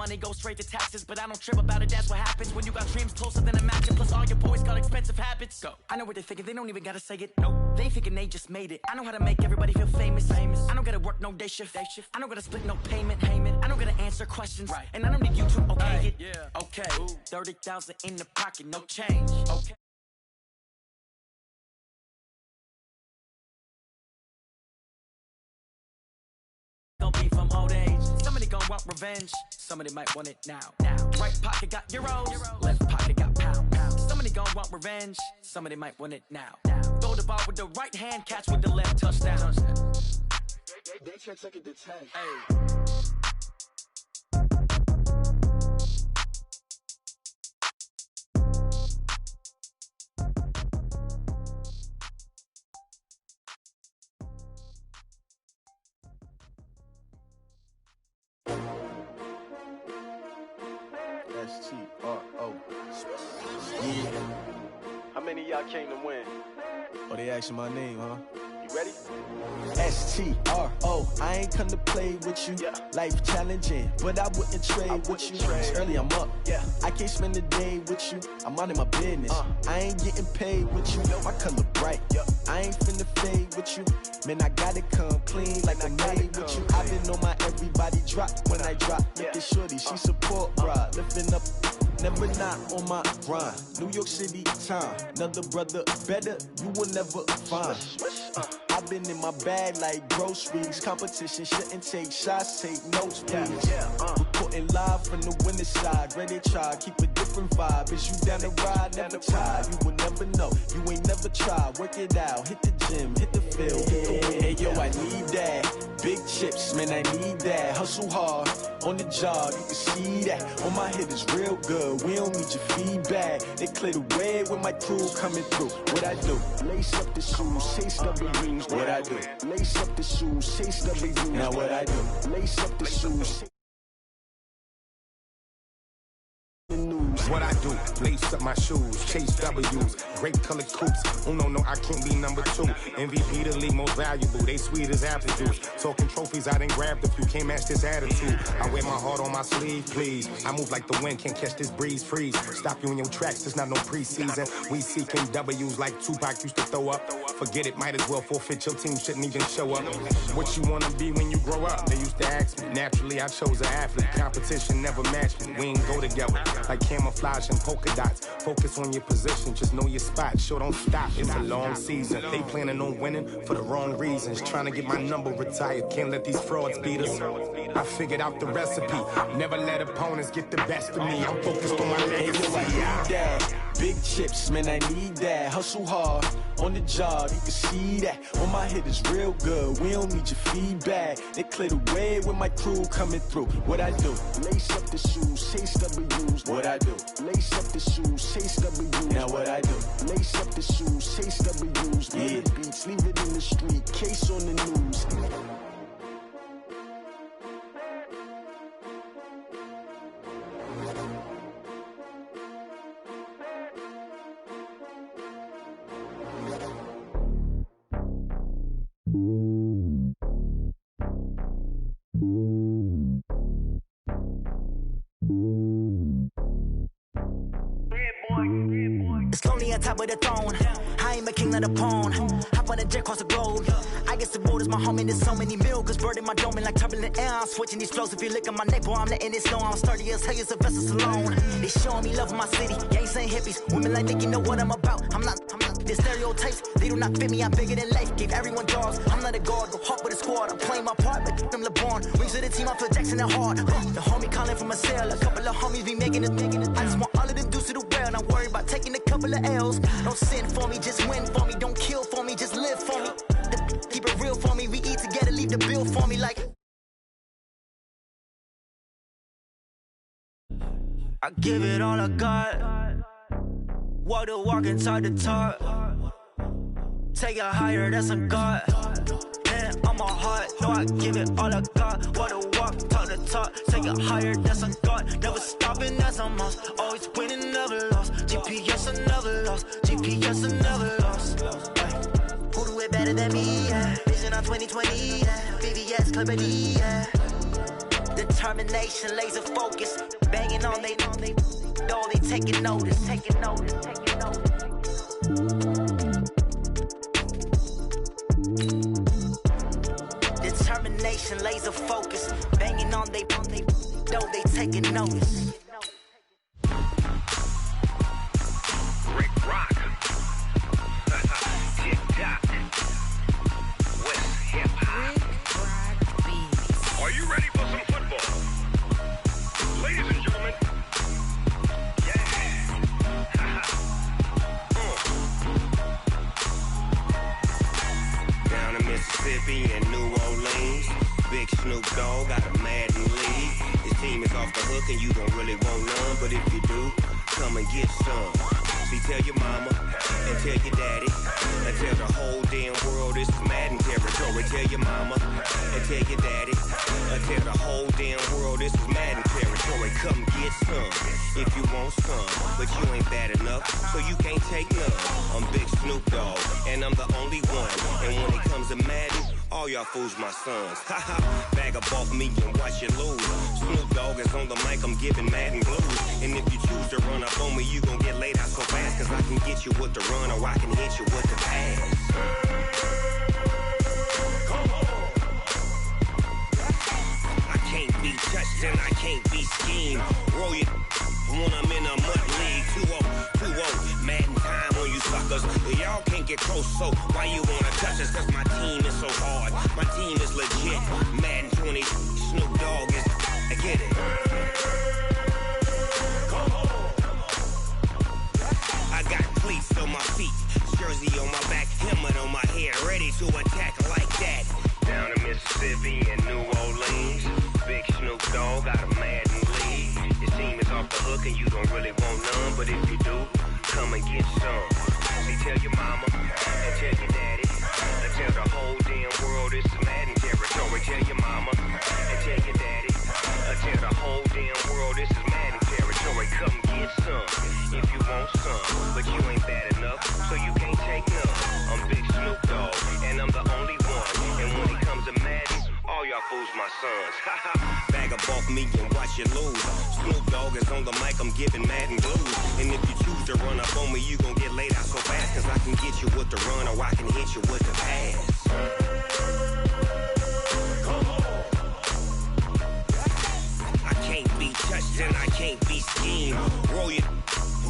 money goes straight to taxes, but I don't trip about it, that's what happens when you got dreams closer than a match, plus all your boys got expensive habits. Go. I know what they're thinking, they don't even gotta say it. No, they thinking they just made it. I know how to make everybody feel famous. I don't gotta work no day shift. I don't gotta split no payment. I don't gotta answer questions, right. And I don't need you to okay it. Yeah. Okay, 30,000 in the pocket, no change. Okay. Gonna be from old age. Somebody gonna want revenge. Somebody might want it now. Right pocket got euros. Left pocket got pounds. Somebody gonna want revenge. Somebody might want it now. Throw the ball with the right hand, catch with the left, touchdown. They can't take it to 10. Hey. S-T-R-O. Yeah. How many of y'all came to win? Oh, they asking my name, huh? You ready? S-T-R-O. I ain't come to play with you. Yeah. Life challenging, but I wouldn't trade with you. It's early, I'm up. Yeah. I can't spend the day with you. I'm out of my business. I ain't getting paid with you. My color bright. Yeah. I ain't finna fade with you. Man, I gotta come clean like I'm made with you. I've been on my everybody drop when I drop. Look at shorty, she support ride. Lifting up, never not on my grind. New York City time. Another brother better, you will never find. I've been in my bag like groceries. Competition shouldn't take shots, take notes, please. Reporting live from the winning side. Ready to try, keep a different vibe. Is you down the ride, never tired. You will never know, you ain't never tried. Work it out, hit the gym, hit the field, hit the win. Hey yo, I need that. Big chips, man, I need that. Hustle hard, on the job, you can see that. On my head is real good, we don't need your feedback. They clear the way with my crew coming through. What I do? Lace up the shoes, chase W's. What I do? Lace up the shoes, chase W's. Now what I do? Lace up the shoes. What I do, lace up my shoes, chase W's, great colored coupes. Oh no, I can't be number 2. MVP the league most valuable, they sweet as apple juice. Talking trophies, I didn't grab the few, can't match this attitude. I wear my heart on my sleeve, please. I move like the wind, can't catch this breeze, freeze. Stop you in your tracks, there's not no preseason. We seeking W's like Tupac used to throw up. Forget it, might as well forfeit, your team shouldn't even show up. What you wanna be when you grow up? They used to ask me. Naturally, I chose an athlete. Competition never matched me. We ain't go together like camouflage and polka dots. Focus on your position, just know your spot. Sure, don't stop, it's a long season. They planning on winning for the wrong reasons. Trying to get my number retired, can't let these frauds beat us. I figured out the recipe, never let opponents get the best of me. I'm focused on my legacy. Big chips, man, I need that. Hustle hard, on the job, you can see that. On my head is real good, we don't need your feedback. They clear the way with my crew coming through. What I do? Lace up the shoes, chase W's. What I do? Lace up the shoes, chase W's. Now what I do? Lace up the shoes, chase W's. Yeah. Beats, leave it in the street, case on the news. It's lonely on top of the throne. I ain't a king of the pawn. Hop on a jet across the globe. I guess the road is my home and there's so many milkers birding my dome and like turbulent air. I'm switching these flows. If you look at my neck, boy, I'm letting it snow. I'm sturdy as hell, it's a vessel alone. They showing me love in my city. Gang saying hippies. Women like Nicky know what I'm about. I'm not. The stereotypes, they do not fit me. I'm bigger than life. Gave everyone jaws. I'm not a guard. Go hard with a squad. I'm playing my part, but I'm LeBron. Wings of the team, I feel Jackson and hard. The homie calling from a cell. A couple of homies be making it. I just want all of them dudes to the well. Not worry about taking a couple of L's. Don't sin for me, just win for me. Don't kill for me, just live for me. Keep it real for me. We eat together, leave the bill for me like. I give it all I got. Walk the walk inside the talk. Take it higher, that's a God. Man, I'm a heart, no, I give it all I got. Walk the walk, talk the talk. Take it higher, that's a God. Never stopping, that's a must. Always winning, never lost. GPS, I never lost. GPS, I never lost. Who do it better than me, yeah? Vision on 2020, yeah. VVS, Clarity, yeah. The Determination, laser focus, banging on they door, they taking notice. Determination, laser focus, banging on they door, they taking notice. Rick Rock. Tick-tock. West hip-hop. Are you ready for some football? Ladies and gentlemen. Yeah. Down in Mississippi and New Orleans, Big Snoop Dogg got a Madden league. His team is off the hook and you don't really want none, but if you do, come and get some. See, tell your mama and tell your daddy and tell the whole damn world this is Madden territory. Tell your mama and tell your daddy and tell the whole damn world this is Madden territory. Come get some if you want some, but you ain't bad enough, so you can't take none. I'm Big Snoop Dogg and I'm the only one, and when it comes to Madden, all y'all fools my sons. Haha, bag up off me and watch you lose. Snoop Dogg is on the mic, I'm giving Madden blues. And if you choose to run up on me, you gon' get laid out so fast, cause I can get you with the run or I can hit you with the pass. Come on. I can't be touched and I can't be schemed. Roll you when I'm in a mud league. 2-0, Madden time on you suckers. Y'all can't get close, so why you wanna touch us? Cause my team is so hard, my team is legit. Madden 20, Snoop Dogg is, I get it. Come on. I got cleats on my feet, jersey on my back, helmet on my head, ready to attack like that. Down in Mississippi and New Orleans, Big Snoop Dogg got a Madden league. His team is off the hook and you don't really want none, but if you do, come and get some. See, tell your mama and tell your daddy and tell the whole damn world this is Madden territory. Tell your mama and tell your daddy and tell the whole damn world this is Madden territory. Come get some if you want some, but you ain't bad enough, so you can't take none. I'm Big Snoop Dogg and I'm the only one, and when it comes to Madden, all y'all fools my sons. Haha, bag up off me and watch you lose. Snoop Dogg is on the mic, I'm giving Madden blues. And if you choose to run up on me, you gon' get laid out so fast, cause I can get you with the run or I can hit you with the pass. Come on. I can't be touched and I can't be schemed. Roll you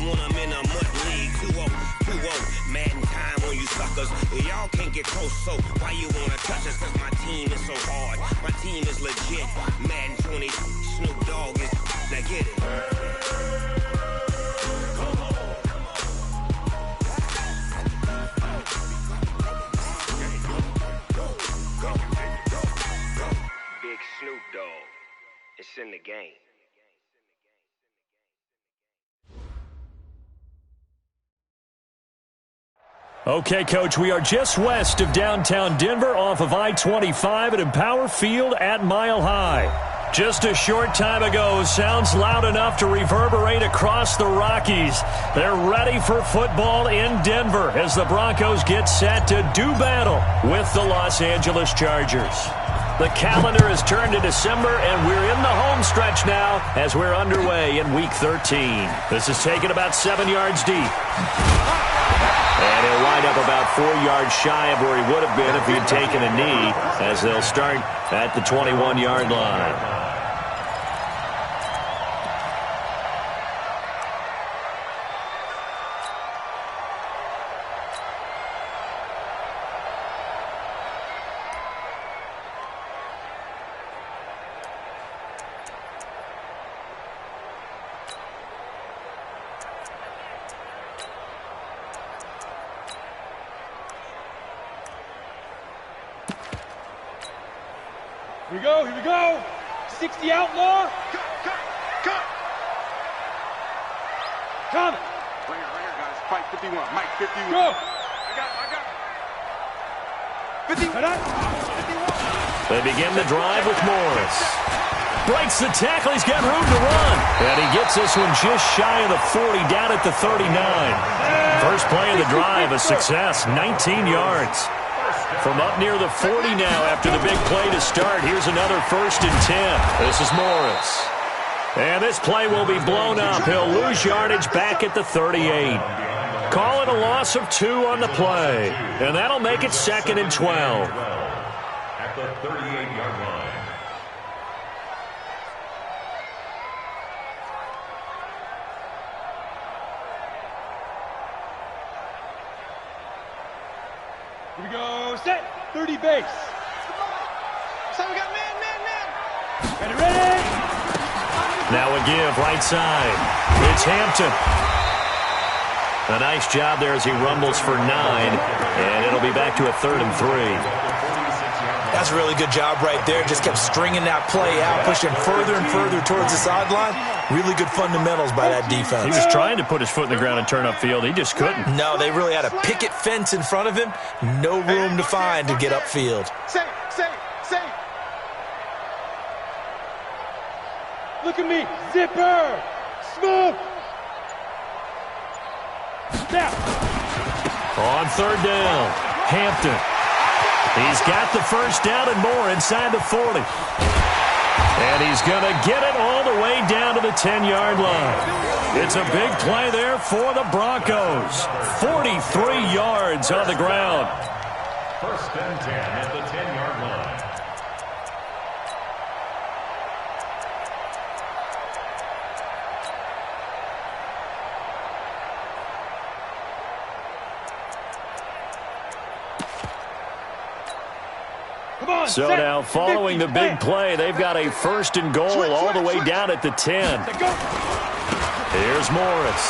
when I'm in a mud league. 2-0, Madden time on you suckers. Y'all can't get close, so why you wanna touch us? Cause my team is so hard, my team is legit. Madden 20, Snoop Dogg is, now get it. Come on. Big Snoop Dogg, it's in the game. Okay, Coach, we are just west of downtown Denver off of I-25 at Empower Field at Mile High. Just a short time ago, sounds loud enough to reverberate across the Rockies. They're ready for football in Denver as the Broncos get set to do battle with the Los Angeles Chargers. The calendar has turned to December, and we're in the home stretch now as we're underway in Week 13. This is taken about 7 yards deep. And he'll wind up about 4 yards shy of where he would have been if he had taken a knee, as they'll start at the 21-yard line. Here we go. 60 outlaw. Cut. Coming. Right here, guys. Fight 51. Mike 51. Go. I got it. 51. They begin the drive with Morris. Breaks the tackle. He's got room to run. And he gets this one just shy of the 40, down at the 39. First play of the drive, a success, 19 yards. From up near the 40 now after the big play to start. Here's another 1st and 10. This is Morris. And this play will be blown up. He'll lose yardage back at the 38. Call it a loss of 2 on the play. And that'll make it 2nd and 12. At the 38-yard line. Here we go. Set. 30 base. So we got man. Ready. Now a give, right side. It's Hampton. A nice job there as he rumbles for 9. And it'll be back to a 3rd and 3. That's a really good job right there. Just kept stringing that play out, pushing further and further towards the sideline. Really good fundamentals by that defense. He was trying to put his foot in the ground and turn upfield. He just couldn't. No, they really had a picket fence in front of him. No room to find to get upfield. Say. Look at me. Zipper. Smoke. Now. On 3rd down, Hampton. He's got the 1st down and more inside the 40. And he's going to get it all the way down to the 10-yard line. It's a big play there for the Broncos. 43 yards on the ground. 1st and 10 at the 10-yard line. So now, following the big play, they've got a 1st and goal all the way down at the 10. Here's Morris.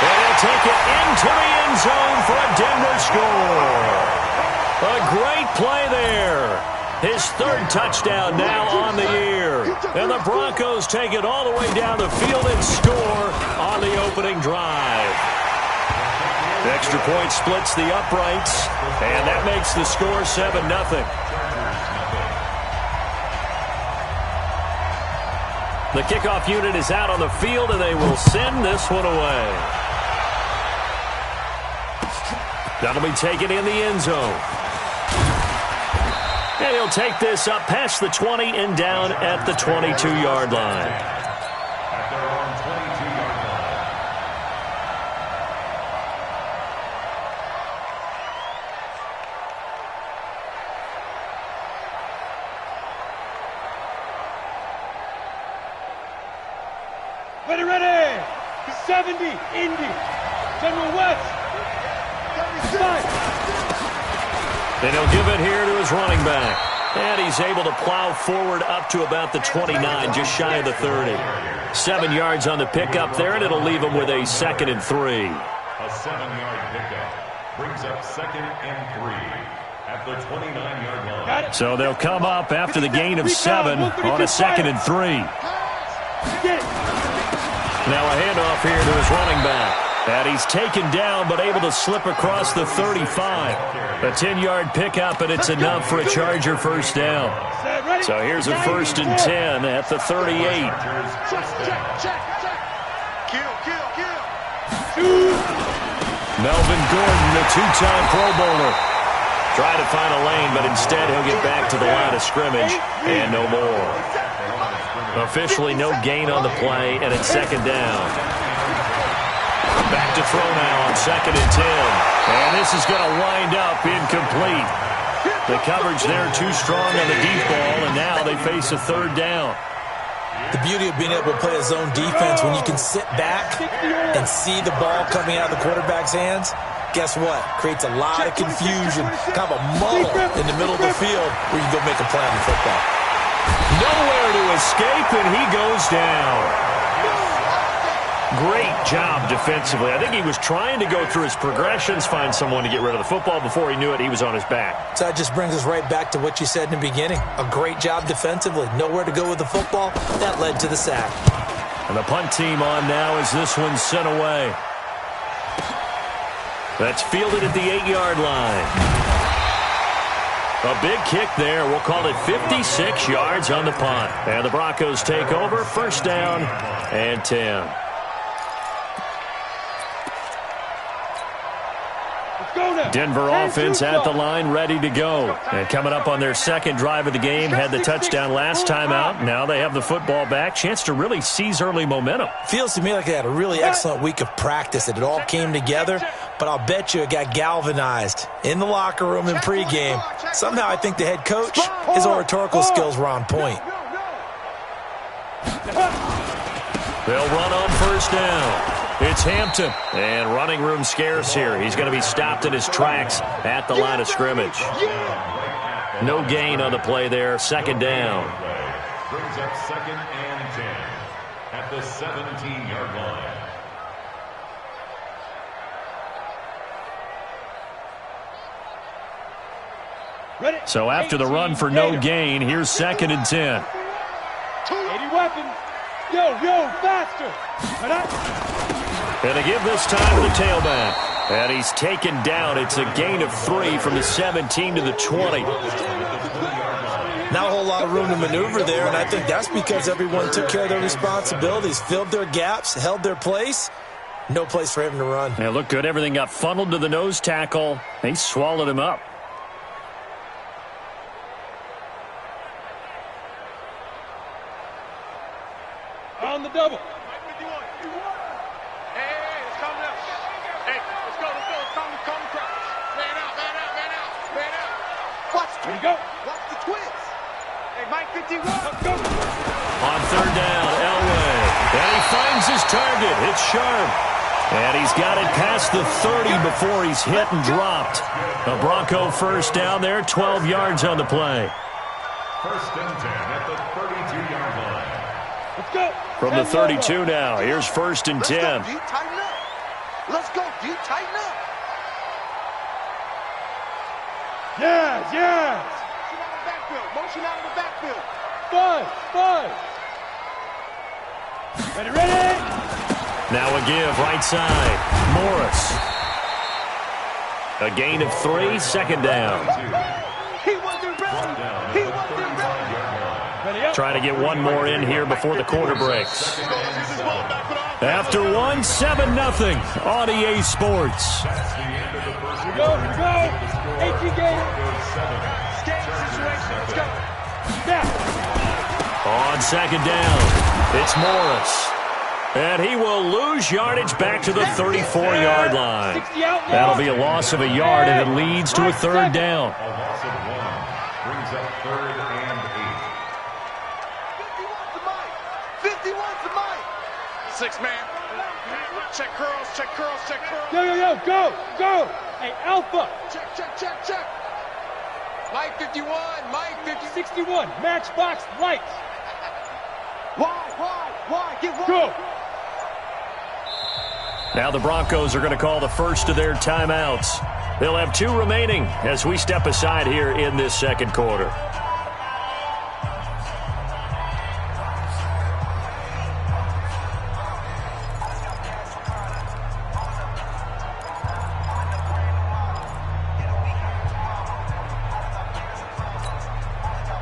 And he'll take it into the end zone for a Denver score. A great play there. His 3rd touchdown now on the year. And the Broncos take it all the way down the field and score on the opening drive. The extra point splits the uprights, and that makes the score 7-0. The kickoff unit is out on the field, and they will send this one away. That'll be taken in the end zone. And he'll take this up past the 20 and down at the 22-yard line. Ready. 70. Indy. General West. 35. And he'll give it here to his running back. And he's able to plow forward up to about the 29, just shy of the 30. 7 yards on the pickup there, and it'll leave him with a 2nd and 3. A 7-yard pickup brings up 2nd and 3 at the 29-yard line. So they'll come up after the gain of 7 on a 2nd and 3. Now a handoff here to his running back. And he's taken down, but able to slip across the 35. A 10-yard pickup, and it's enough for a Charger 1st down. So here's a 1st and 10 at the 38. Melvin Gordon, the 2-time Pro Bowler. Try to find a lane, but instead he'll get back to the line of scrimmage, and no more. Officially no gain on the play, and it's 2nd down. Back to throw now on 2nd and 10. And this is going to wind up incomplete. The coverage there too strong on the deep ball, and now they face a 3rd down. The beauty of being able to play a zone defense when you can sit back and see the ball coming out of the quarterback's hands, guess what? Creates a lot of confusion, kind of a muddle in the middle of the field where you go make a play on the football. Nowhere to escape, and he goes down. Great job defensively. I think he was trying to go through his progressions, find someone to get rid of the football. Before he knew it, he was on his back. So that just brings us right back to what you said in the beginning. A great job defensively. Nowhere to go with the football. That led to the sack. And the punt team on now as this one's sent away. That's fielded at the 8-yard line. A big kick there. We'll call it 56 yards on the punt. And the Broncos take over. 1st down and 10. Denver offense at the line, ready to go. And coming up on their second drive of the game, had the touchdown last time out. Now they have the football back. Chance to really seize early momentum. Feels to me like they had a really excellent week of practice. It all came together, but I'll bet you it got galvanized in the locker room in pregame. Somehow I think the head coach, his oratorical skills were on point. They'll run on first down. It's Hampton, and running room scarce here. He's going to be stopped in his tracks at the line of scrimmage. No gain on the play there. Second down. Brings up 2nd and 10 at the 17-yard line. So after the run for no gain, here's 2nd and 10. 80 weapons. Yo, faster. And they give this time to the tailback. And he's taken down. It's a gain of 3 from the 17 to the 20. Not a whole lot of room to maneuver there, and I think that's because everyone took care of their responsibilities, filled their gaps, held their place. No place for him to run. Yeah, looked good. Everything got funneled to the nose tackle. They swallowed him up. On the double. Here we go. Watch the twist. Hey, Mike 51. Let's go. On third down, Elway. And he finds his target. It's Sharp. And he's got it past the 30 before he's hit and dropped. A Bronco first down there, 12 yards on the play. 1st and 10 at the 32-yard line. Let's go. From the 32 now, here's 1st and 10. Let's go, D. Tighten up. Let's go, D. Tighten up. Yes. Motion out of the backfield. Five. Ready. Now a give, right side. Morris. A gain of 3, 2nd down. He wasn't ready. Trying to get one more in here before the quarter breaks. After 1, 7-0 on EA Sports. Here we go. 18 game. Let's go. On 2nd down, it's Morris. And he will lose yardage back to the 34-yard line. That'll be a loss of a yard, and it leads to a 3rd down. A loss of 1 brings up 3rd and 8. 51 to Mike. 6-man. Check curls. Yo, go. Hey, Alpha. Check. Mike 51, Mike 50. 61, matchbox lights. Why? Get one. Go. Now the Broncos are going to call the first of their timeouts. They'll have 2 remaining as we step aside here in this second quarter.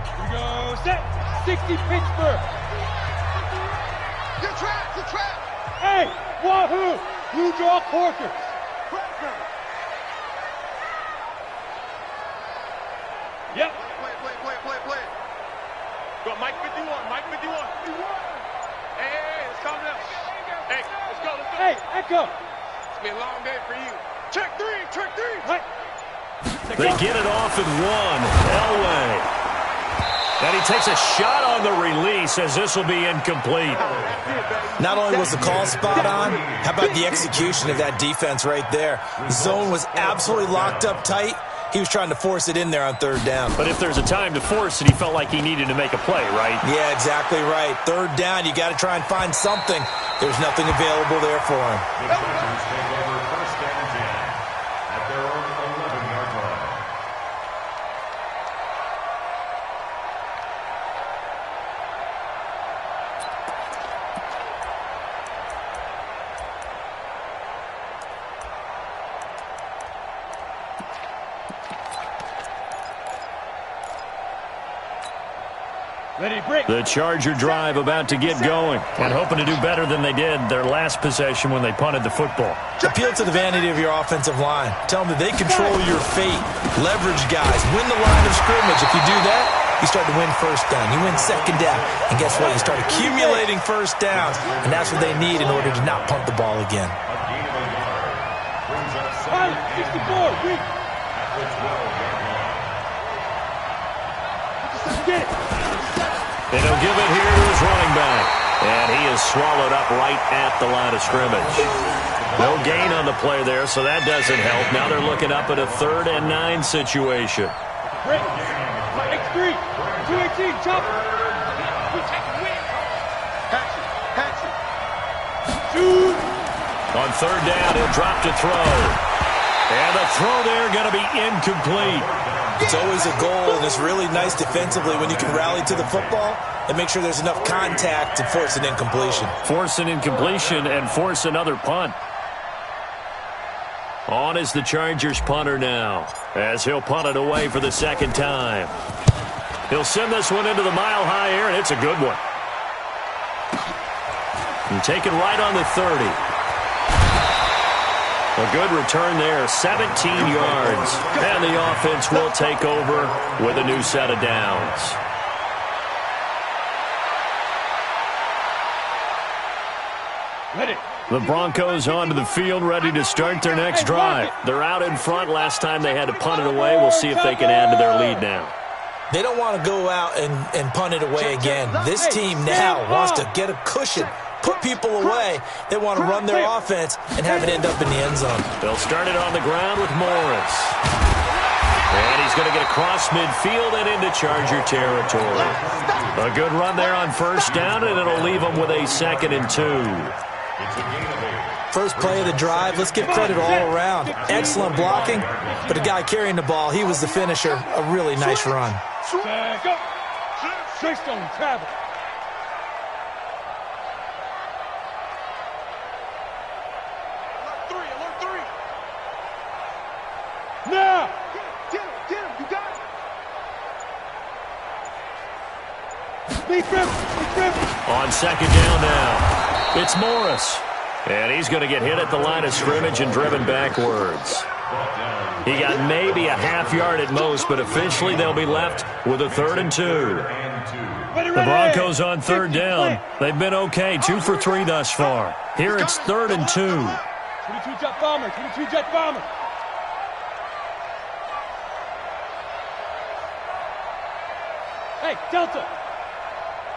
Here we go, set. 60 Pittsburgh. Good trap. Hey, wahoo! Blue draw Corkers. Yep. Play. Go, Mike 51. Hey, it's coming up. Hey, let's go. Hey, Echo. It's been a long day for you. Check three. Right. They get it off and 1. Elway. And he takes a shot on the release as this will be incomplete. Not only was the call spot on, how about the execution of that defense right there? The zone was absolutely locked up tight. He was trying to force it in there on 3rd down. But if there's a time to force it, he felt like he needed to make a play, right? Yeah, exactly right. 3rd down, you got to try and find something. There's nothing available there for him. The Chargers take over 1st and 10 at their own 11-yard line. The Charger drive about to get going and hoping to do better than they did their last possession when they punted the football. Appeal to the vanity of your offensive line. Tell them that they control your fate. Leverage guys. Win the line of scrimmage. If you do that, you start to win first down. You win second down. And guess what? You start accumulating first downs. And that's what they need in order to not punt the ball again. 64. And he'll give it here to his running back. And he is swallowed up right at the line of scrimmage. No gain on the play there, so that doesn't help. Now they're looking up at a 3rd and 9 situation. X3, 218, chop. Shoot. On 3rd down, he'll drop to throw. And the throw there going to be incomplete. It's always a goal, and it's really nice defensively when you can rally to the football and make sure there's enough contact to force an incompletion. Force an incompletion and force another punt. On is the Chargers punter now, as he'll punt it away for the 2nd time. He'll send this one into the mile-high air, and it's a good one. And taken right on the 30. A good return there, 17 yards. And the offense will take over with a new set of downs. The Broncos onto the field, ready to start their next drive. They're out in front. Last time they had to punt it away. We'll see if they can add to their lead now. They don't want to go out and punt it away again. This team now wants to get a cushion, put people away. They want to run their offense and have it end up in the end zone. They'll start it on the ground with Morris. And he's going to get across midfield and into Charger territory. A good run there on 1st down, and it'll leave them with a 2nd and 2. First play of the drive, let's give credit all around. Excellent blocking, but the guy carrying the ball, he was the finisher. A really nice run. Stone travel. Alert 3. Now! Get him, you got it. Big grip. On 2nd down now, it's Morris. And he's going to get hit at the line of scrimmage and driven backwards. He got maybe a half yard at most, but officially they'll be left with a 3rd and 2. The Broncos on 3rd down. They've been okay, 2 for 3 thus far. Here it's 3rd and 2. 22 jet bomber. Hey, Delta.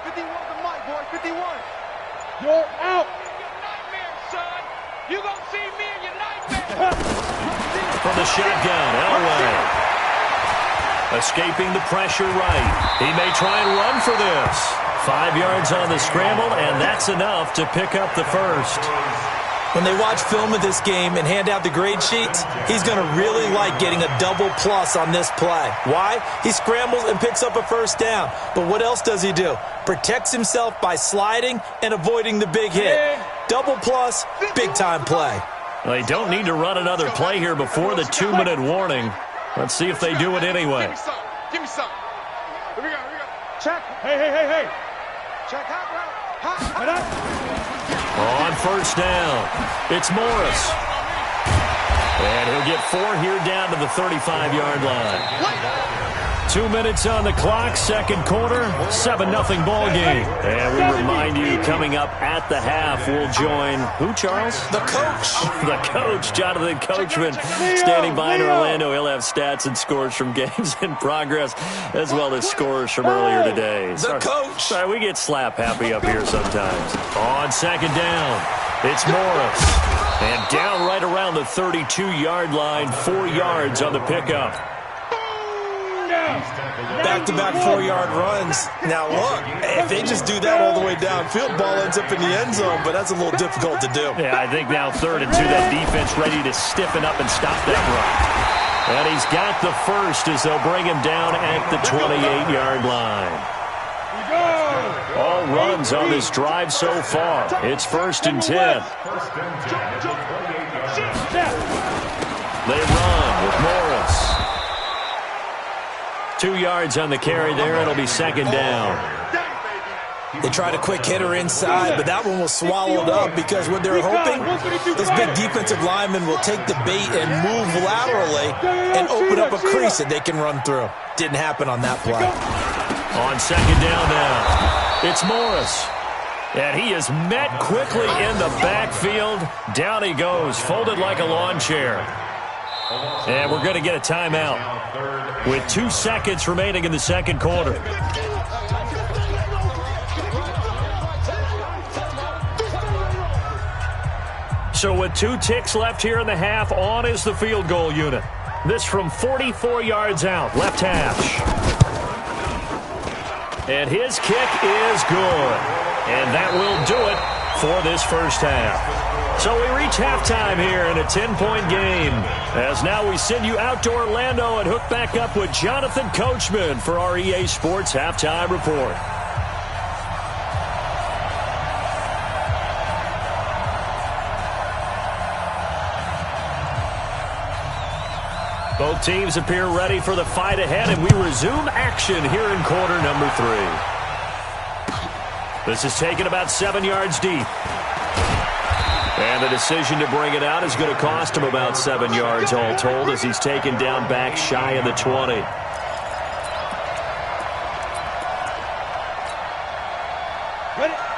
51 to Mike, boy, 51. You're out. You gonna see me in your nightmare. From the shotgun, Elway. Escaping the pressure right. He may try and run for this. 5 yards on the scramble, and that's enough to pick up the 1st. When they watch film of this game and hand out the grade sheets, he's going to really like getting a double plus on this play. Why? He scrambles and picks up a 1st down. But what else does he do? Protects himself by sliding and avoiding the big hit. Double plus, big-time play. They don't need to run another play here before the 2-minute warning. Let's see if they do it anyway. Give me some. Here we go. Check. Hey. Check out. On 1st down, it's Morris. And he'll get 4 here down to the 35-yard line. 2 minutes on the clock, 2nd quarter, 7-0 ball game. And we remind you, coming up at the half, we'll join, who, Charles? The coach. The coach, Jonathan Coachman, standing by in Orlando. He'll have stats and scores from games in progress, as well as scores from earlier today. The coach. Sorry, we get slap happy up here sometimes. On 2nd down, it's Morris. And down right around the 32-yard line, 4 yards on the pickup. Back-to-back 4-yard runs. Now, look, if they just do that all the way downfield, ball ends up in the end zone, but that's a little difficult to do. Yeah, I think now 3rd and 2, that defense ready to stiffen up and stop that run. And he's got the 1st as they'll bring him down at the 28-yard line. All runs on this drive so far. It's 1st and 10. They run with Morris. 2 yards on the carry there. It'll be 2nd down. They tried a quick hitter inside, but that one was swallowed up because what they're hoping, this big defensive lineman will take the bait and move laterally and open up a crease that they can run through. Didn't happen on that play. On second down now, it's Morris. And he is met quickly in the backfield. Down he goes, folded like a lawn chair. And we're going to get a timeout with 2 seconds remaining in the second quarter. So with 2 ticks left here in the half, on is the field goal unit. This from 44 yards out, left hash. And his kick is good. And that will do it for this first half. So we reach halftime here in a 10-point game. As now we send you out to Orlando and hook back up with Jonathan Coachman for our EA Sports Halftime Report. Both teams appear ready for the fight ahead, and we resume action here in quarter number 3. This is taken about 7 yards deep. And the decision to bring it out is going to cost him about 7 yards all told as he's taken down back shy of the 20.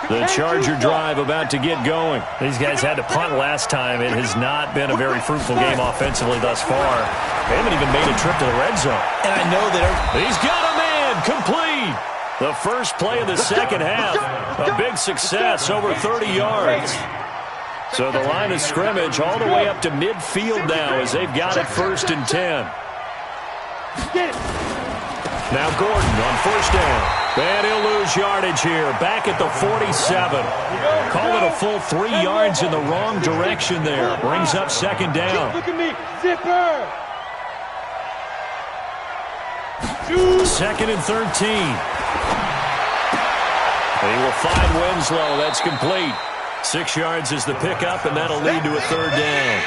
The Charger drive about to get going. These guys had to punt last time. It has not been a very fruitful game offensively thus far. They haven't even made a trip to the red zone. And I know that he's got a man complete. The first play of the second half. A big success, over 30 yards. So the line of scrimmage all the way up to midfield now as they've got it 1st and 10. Now Gordon on first down. And he'll lose yardage here. Back at the 47. Call it a full 3 yards in the wrong direction there. Brings up second down. Look at me. Zipper. 2nd and 13. He will find Winslow. That's complete. 6 yards is the pickup, and that'll lead to a 3rd down.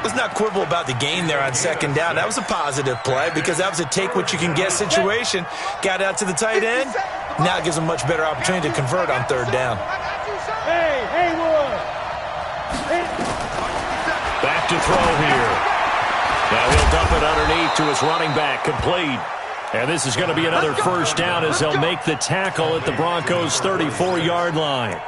Let's not quibble about the gain there on second down. That was a positive play because that was a take-what-you-can-get situation. Got out to the tight end. Now it gives them a much better opportunity to convert on 3rd down. Hey, Haywood. Back to throw here. Now he'll dump it underneath to his running back, complete. And this is going to be another first down as they'll make the tackle at the Broncos' 34-yard line.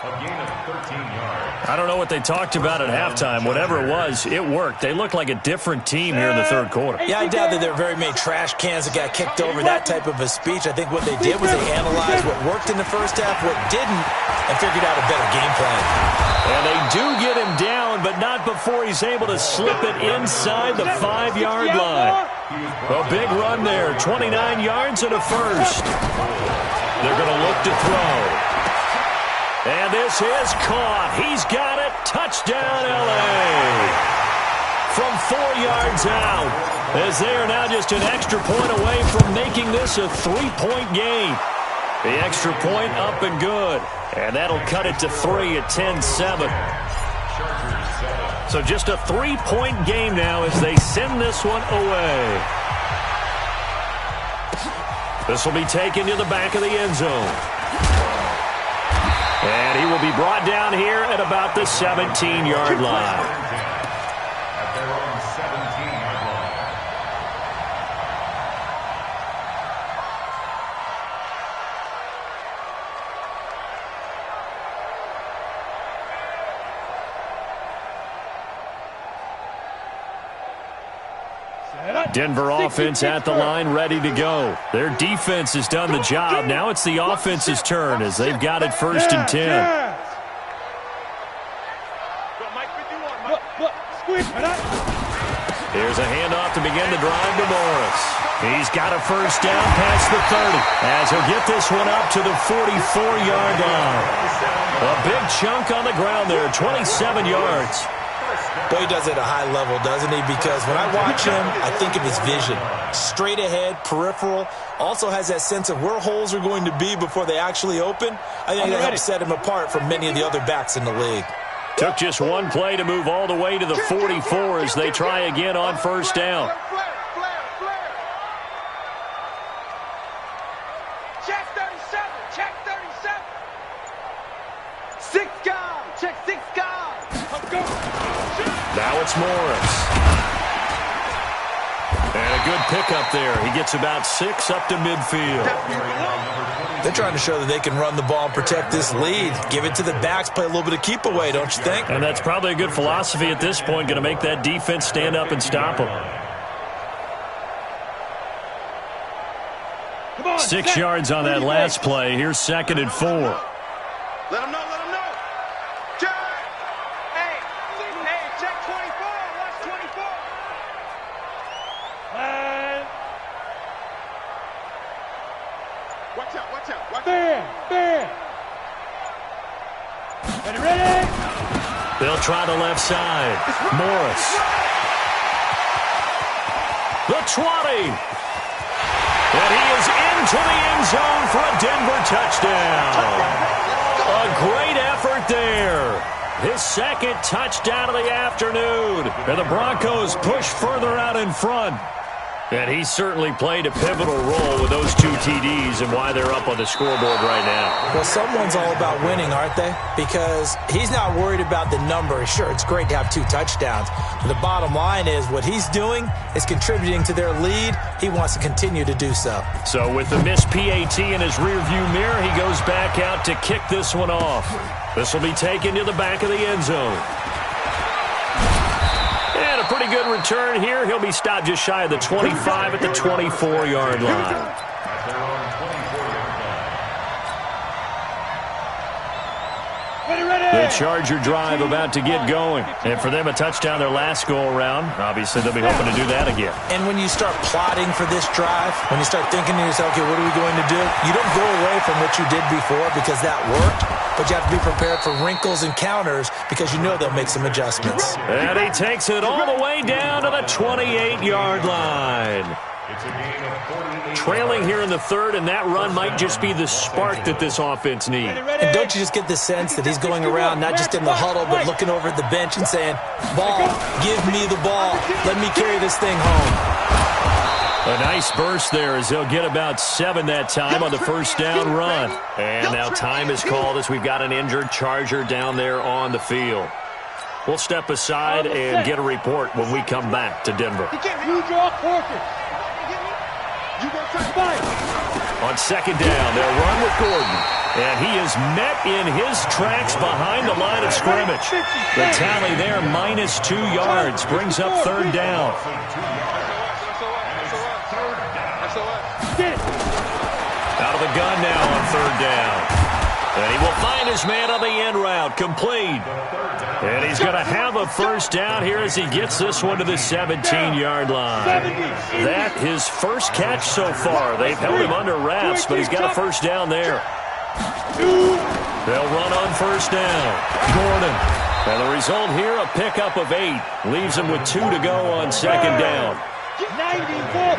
A gain of 13 yards. I don't know what they talked about at halftime. Whatever it was, it worked. They look like a different team here in the 3rd quarter. Yeah, I doubt that there were very many trash cans that got kicked over, that type of a speech. I think what they did was they analyzed what worked in the first half, what didn't, and figured out a better game plan. And they do get him down, but not before he's able to slip it inside the 5-yard line. A big run there, 29 yards and a first. They're going to look to throw. And this is caught. He's got it. Touchdown, L.A. From 4 yards out, as they are now just an extra point away from making this a 3-point game. The extra point up and good. And that'll cut it to 3 at 10-7. So just a 3-point game now as they send this one away. This will be taken to the back of the end zone. And he will be brought down here at about the 17-yard line. At their own 17-yard line. Denver offense at the line, ready to go. Their defense has done the job. Now it's the offense's turn as they've got it 1st and 10. Here's a handoff to begin the drive to Morris. He's got a first down past the 30 as he'll get this one up to the 44-yard line. A big chunk on the ground there, 27 yards. Boy, he does it at a high level, doesn't he? Because when I watch him, I think of his vision. Straight ahead, peripheral. Also has that sense of where holes are going to be before they actually open. I think that helps set him apart from many of the other backs in the league. Took just one play to move all the way to the 44 as they try again on first down. Chest 37. check 6 guys. Let's go. Now it's Morris. And a good pickup there. He gets about 6 up to midfield. They're trying to show that they can run the ball and protect this lead. Give it to the backs, play a little bit of keep away, don't you think? And that's probably a good philosophy at this point, going to make that defense stand up and stop them. 6 yards on that last play. Here's 2nd and 4. Let them know, let them know. Check. Hey, check 24. Watch 24. Watch out, watch out, watch out. Ready? They'll try the left side. Morris. The 20. And he is into the end zone for a Denver touchdown. A great effort there. His 2nd touchdown of the afternoon. And the Broncos push further out in front. And he certainly played a pivotal role with those 2 TDs and why they're up on the scoreboard right now. Well, someone's all about winning, aren't they? Because he's not worried about the number. Sure, it's great to have 2 touchdowns. But the bottom line is what he's doing is contributing to their lead. He wants to continue to do so. So with the missed PAT in his rearview mirror, he goes back out to kick this one off. This will be taken to the back of the end zone. And a pretty good return here. He'll be stopped just shy of the 25 at the 24-yard line. The Charger drive about to get going. And for them, a touchdown their last go-around. Obviously, they'll be hoping to do that again. And when you start plotting for this drive, when you start thinking to yourself, okay, what are we going to do? You don't go away from what you did before because that worked, but you have to be prepared for wrinkles and counters because you know they'll make some adjustments. And he takes it all the way down to the 28-yard line. Trailing here in the 3rd, and that run might just be the spark that this offense needs. And don't you just get the sense that he's going around, not just in the huddle, but looking over at the bench and saying, ball, give me the ball. Let me carry this thing home. A nice burst there as they'll get about 7 that time on the first down run. And now time is called as we've got an injured Charger down there on the field. We'll step aside and get a report when we come back to Denver. You draw quarters. On 2nd down, they'll run with Gordon. And he is met in his tracks behind the line of scrimmage. The tally there, -2 yards, brings up 3rd down. Out of the gun now on 3rd down. And he will find his man on the end route, complete. And he's going to have a first down here as he gets this one to the 17-yard line. That his first catch so far. They've held him under wraps, but he's got a first down there. They'll run on first down. Gordon. And the result here, a pickup of 8. Leaves him with 2 to go on 2nd down. 94.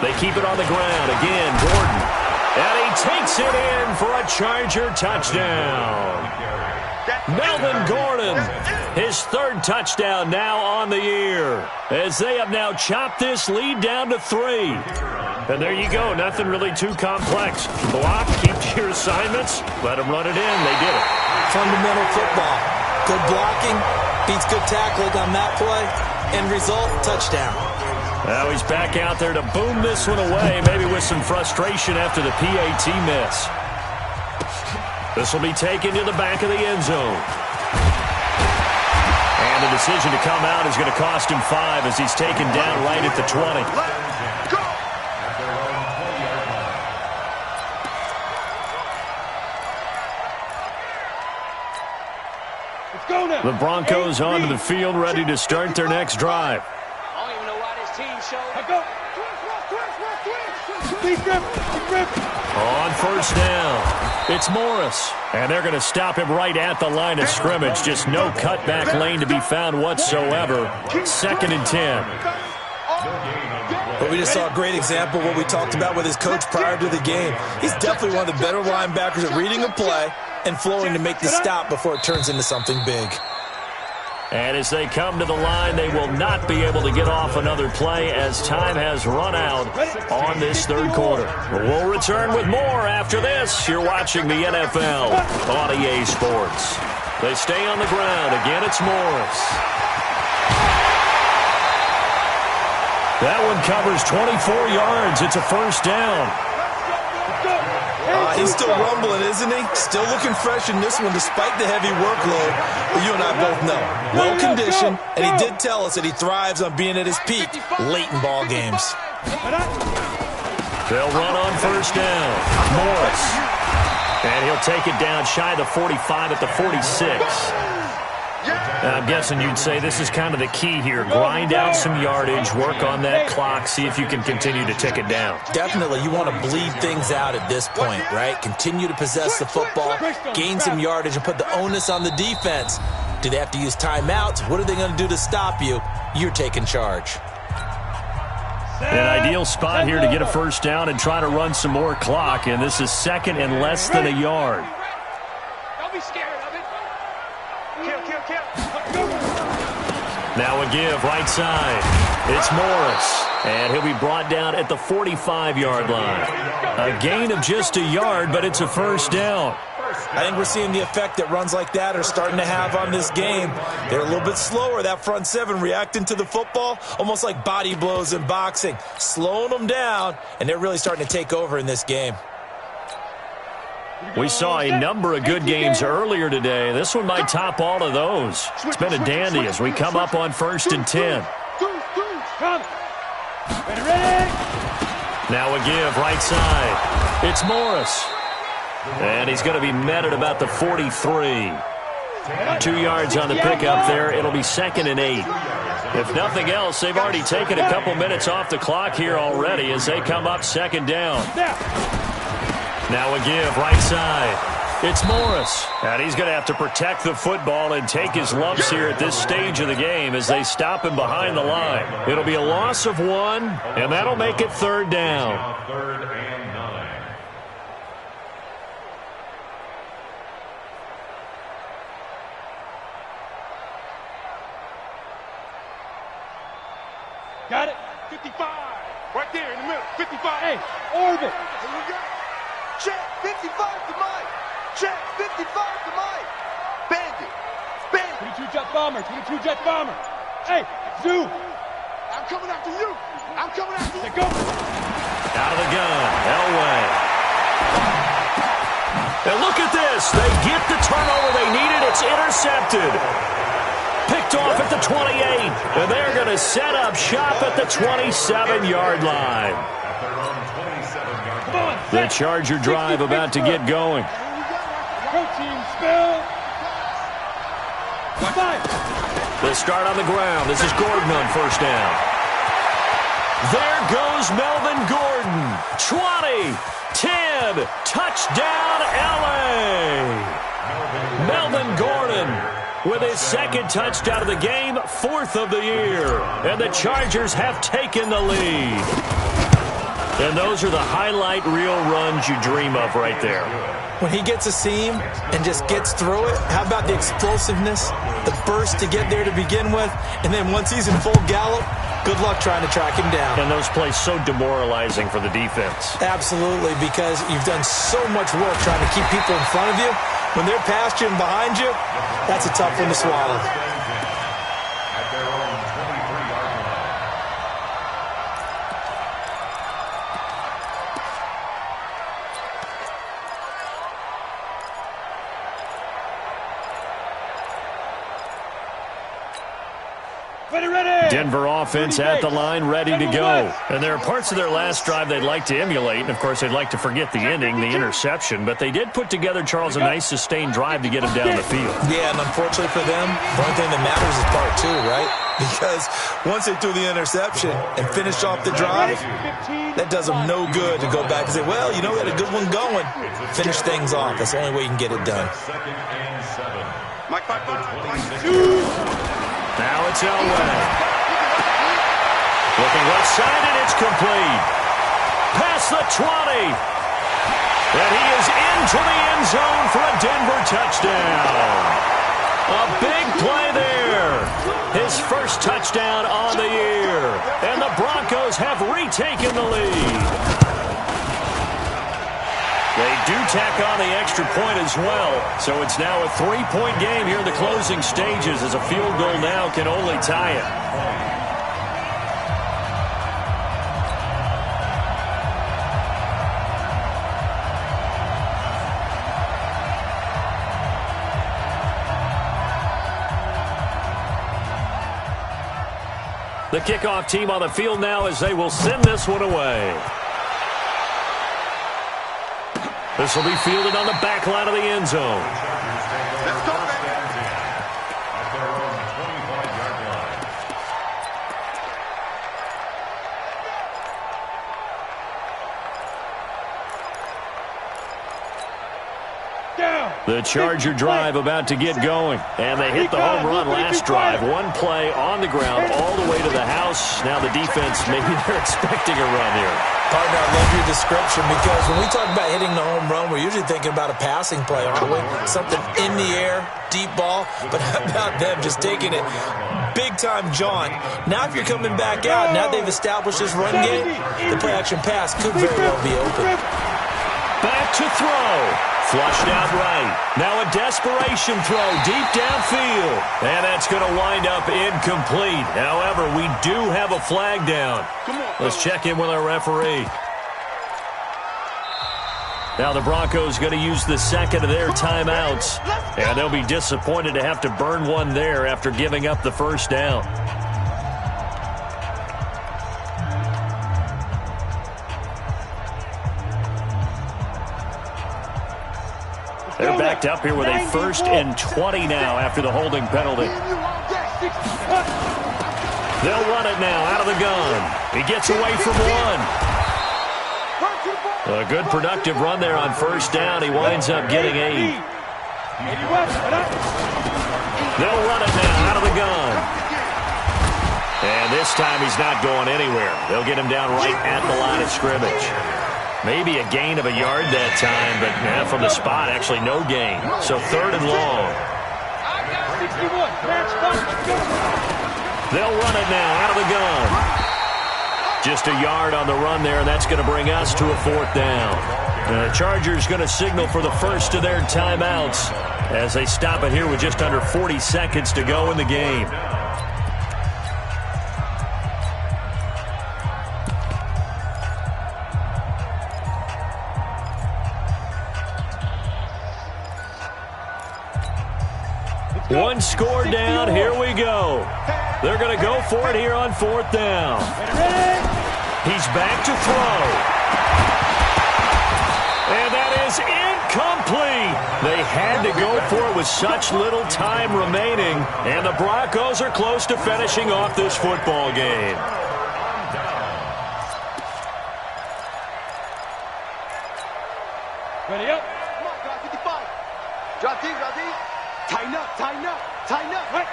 They keep it on the ground. Again, Gordon. And he takes it in for a Charger touchdown. Melvin Gordon, his 3rd touchdown now on the year, as they have now chopped this lead down to 3. And there you go. Nothing really too complex. Block, keep your assignments, let them run it in. They did it. Fundamental football. Good blocking, beats good tackling on that play. End result, touchdown. Now he's back out there to boom this one away, maybe with some frustration after the PAT miss. This will be taken to the back of the end zone. And the decision to come out is going to cost him 5 as he's taken down right at the 20. Let's go now. The Broncos onto the field, ready to start their next drive. I don't even know why this team showed. Go. On first down, it's Morris. And they're going to stop him right at the line of scrimmage. Just no cutback lane to be found whatsoever. 2nd and 10. But we just saw a great example of what we talked about with his coach prior to the game. He's definitely one of the better linebackers at reading a play and flowing to make the stop before it turns into something big. And as they come to the line, they will not be able to get off another play as time has run out on this third quarter. We'll return with more after this. You're watching the NFL on EA Sports. They stay on the ground. Again, it's Morris. That one covers 24 yards. It's a first down. He's still rumbling, isn't he? Still looking fresh in this one despite the heavy workload. But you and I both know. Well-conditioned, and he did tell us that he thrives on being at his peak late in ball games. They'll run on first down. Morris. And he'll take it down shy of the 45 at the 46. I'm guessing you'd say this is kind of the key here. Grind out some yardage, work on that clock, see if you can continue to tick it down. Definitely. You want to bleed things out at this point, right? Continue to possess the football, gain some yardage, and put the onus on the defense. Do they have to use timeouts? What are they going to do to stop you? You're taking charge. An ideal spot here to get a first down and try to run some more clock, and this is second and less than a yard. Don't be scared of it. Kill. Now a give, right side. It's Morris, and he'll be brought down at the 45-yard line. A gain of just a yard, but it's a first down. I think we're seeing the effect that runs like that are starting to have on this game. They're a little bit slower, that front seven, reacting to the football, almost like body blows in boxing, slowing them down, and they're really starting to take over in this game. We saw a number of good games earlier today. This one might top all of those. It's been a dandy as we come up on 1st and 10. Now a give, right side. It's Morris. And he's going to be met at about the 43. 2 yards on the pickup there. It'll be 2nd and 8. If nothing else, they've already taken a couple minutes off the clock here already as they come up 2nd down. Now a give, right side. It's Morris. And he's going to have to protect the football and take his lumps here at this stage of the game as they stop him behind the line. It'll be a loss of 1, and that'll make it 3rd down. 3rd and 9. Got it? 55. Right there in the middle. 55. Hey, orbit. Here we go. Check. 55 to Mike. Check. 55 to Mike. Bandit. 22 jet bomber. 22 jet bomber. Hey, Zoo. I'm coming after you. I'm coming after you. Go. Out of the gun. Elway. And look at this. They get the turnover they needed. It's intercepted. Picked off at the 28, and they're going to set up shop at the 27-yard line. The Charger drive about to get going. Protein spill. The start on the ground. This is Gordon on first down. There goes Melvin Gordon. 20, 10, touchdown LA. Melvin Gordon with his 2nd touchdown of the game, 4th of the year. And the Chargers have taken the lead. And those are the highlight reel runs you dream of right there. When he gets a seam and just gets through it, how about the explosiveness, the burst to get there to begin with, and then once he's in full gallop, good luck trying to track him down. And those plays so demoralizing for the defense. Absolutely, because you've done so much work trying to keep people in front of you. When they're past you and behind you, that's a tough one to swallow. At their own 23-yard line. Denver offense at the line, ready to go. And there are parts of their last drive they'd like to emulate. And, of course, they'd like to forget the ending, the interception. But they did put together, Charles, a nice sustained drive to get them down the field. Yeah, and unfortunately for them, the only thing that matters is part 2, right? Because once they threw the interception and finished off the drive, that does them no good to go back and say, well, you know, we had a good one going. Finish things off. That's the only way you can get it done. 2nd and 7. Mike, Now it's Elway. Looking left side, and it's complete. Past the 20. And he is into the end zone for a Denver touchdown. A big play there. first touchdown on the year. And the Broncos have retaken the lead. They do tack on the extra point as well. So it's now a 3-point game here in the closing stages, as a field goal now can only tie it. The kickoff team on the field now as they will send this one away. This will be fielded on the back line of the end zone. Let's go, baby. At their own 25-yard line. The Charger drive about to get going. And they hit the home run last drive. One play on the ground all the way to the house. Now the defense, maybe they're expecting a run here. Partner, I love your description, because when we talk about hitting the home run, we're usually thinking about a passing play, aren't we? Something in the air, deep ball. But how about them just taking it big-time jaunt? Now if you're coming back out, now they've established this run game, the play-action pass could very well be open. Back to throw. Flushed out right. Now a desperation throw deep downfield. And that's going to wind up incomplete. However, we do have a flag down. Let's check in with our referee. Now the Broncos going to use the second of their timeouts. And they'll be disappointed to have to burn one there after giving up the first down. They're backed up here with a 1st and 20 now after the holding penalty. They'll run it now out of the gun. He gets away from one. A good productive run there on first down. He winds up getting 8. They'll run it now out of the gun. And this time he's not going anywhere. They'll get him down right at the line of scrimmage. Maybe a gain of a yard that time, but from the spot, actually no gain. So 3rd and long. They'll run it now out of the gun. Just a yard on the run there, and that's going to bring us to a 4th down. The Chargers going to signal for the first of their timeouts as they stop it here with just under 40 seconds to go in the game. One score down. Here we go. They're going to go for it here on 4th down. He's back to throw. And that is incomplete. They had to go for it with such little time remaining. And the Broncos are close to finishing off this football game. Ready up. Come on, guys, 55. Drop deep, drop deep. Tighten up, tighten up, tighten up. Right.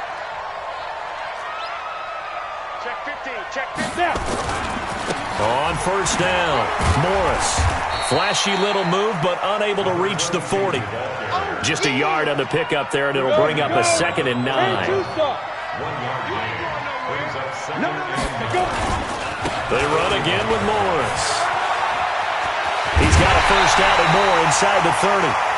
Check 15, check 15. There. On first down, Morris. Flashy little move, but unable to reach the 40. Just a yard on the pickup there, and it'll bring up a 2nd and 9. They run again with Morris. He's got a first down and more inside the 30.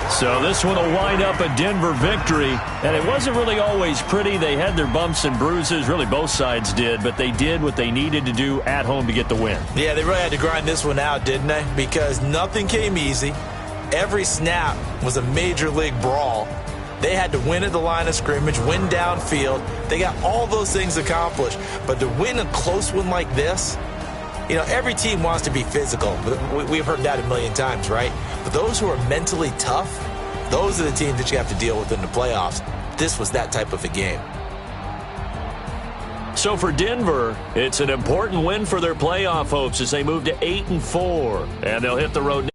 So this one will wind up a Denver victory, and it wasn't really always pretty. They had their bumps and bruises, really both sides did, but they did what they needed to do at home to get the win. Yeah, they really had to grind this one out, didn't they? Because nothing came easy. Every snap was a major league brawl. They had to win at the line of scrimmage, win downfield. They got all those things accomplished. But to win a close one like this, you know, every team wants to be physical. We've heard that a million times, right? But those who are mentally tough, those are the teams that you have to deal with in the playoffs. This was that type of a game. So for Denver, it's an important win for their playoff hopes as they move to 8-4, and they'll hit the road.